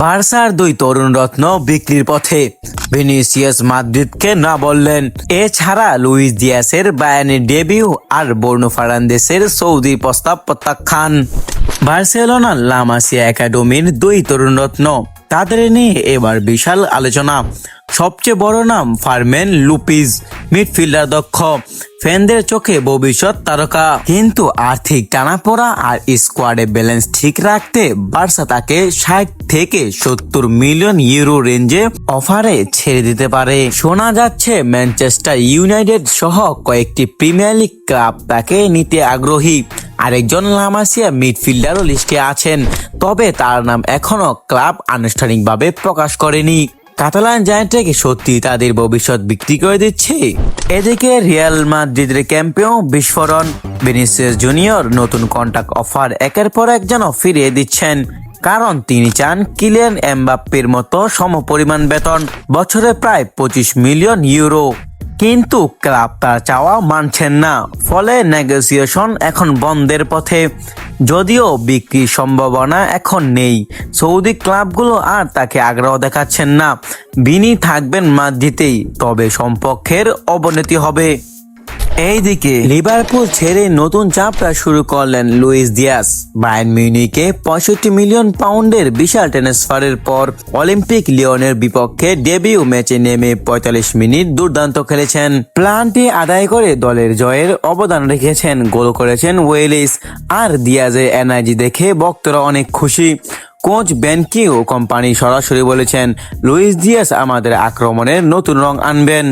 বার্সার দুই তরুণ রত্ন বিক্রির পথে, ভিনিসিয়াস মাদ্রিদকে না বললেন। এছাড়া লুইস দিয়াসের বায়ার্নের ডেবিউ আর ব্রুনো ফার্নান্দেসের সৌদি প্রস্তাব প্রত্যাখ্যান। বার্সেলোনার লা মাসিয়া একাডেমির দুই তরুণ রত্ন, তাদের নিয়ে এবার বিশাল আলোচনা। সবচেয়ে বড় নাম ফারমেন লুপিজ, মিডফিল্ডার দক্ষ, ফ্যানদের চোখে ভবিষ্যৎ তারকা। কিন্তু আর্থিক টানাপোড়া আর স্কোয়াডে ব্যালেন্স ঠিক রাখতে বার্সা তাকে 60 থেকে 70 মিলিয়ন ইউরো রেঞ্জে অফারে ছেড়ে দিতে পারে। শোনা যাচ্ছে ম্যানচেস্টার ইউনাইটেড সহ কয়েকটি প্রিমিয়ার লিগ ক্লাব তাকে নিতে আগ্রহী। আরেকজন লা মাসিয়া মিডফিল্ডারও লিস্টে আছেন, তবে তার নাম এখনো ক্লাব আনুষ্ঠানিকভাবে প্রকাশ করেনি। কাতালান জায়ান্টরা কি সত্যি তাদের ভবিষ্যৎ বিক্রি করে দিচ্ছে? এদিকে রিয়াল মাদ্রিদের ক্যাম্পেও বিস্ফোরণ। ভিনিসিয়াস জুনিয়র নতুন কন্ট্রাক্ট অফার একের পর এক যেন ফিরিয়ে দিচ্ছেন, কারণ তিনি চান কিলিয়ান এমবাপ্পের মতো সমপরিমাণ বেতন, বছরে প্রায় 25 মিলিয়ন ইউরো। কিন্তু ক্লাব তার চাওয়া মানছেন না, ফলে নেগোসিয়েশন এখন বন্ধের পথে। যদিও বিক্রির সম্ভাবনা এখন নেই, সৌদি ক্লাবগুলো আর তাকে আগ্রহ দেখাচ্ছেন না। বিনি থাকবেন মাদ্রিদেই, তবে সম্পর্কের অবনতি হবে। এইদিকে লিভারপুল ছেড়ে নতুন যাত্রা শুরু করলেন লুইস দিয়াস। বায়ার্ন মিউনিখে 65 মিলিয়ন পাউন্ডের বিশাল ট্রান্সফারের পর অলিম্পিক লিওনের বিপক্ষে ডেবিউ ম্যাচে নেমে 45 মিনিট দুর্দান্ত খেলেছেন। প্লানটি আদায় করে দলের জয়ের অবদান রেখেছেন, গোল করেছেন ওয়েলিস। আর দিয়াজের এনার্জি দেখে ভক্তরা অনেক খুশি। কোচ বেনকিও কোম্পানি সরাসরি বলেছেন, লুইস দিয়াস আমাদের আক্রমণের নতুন রং আনবেন।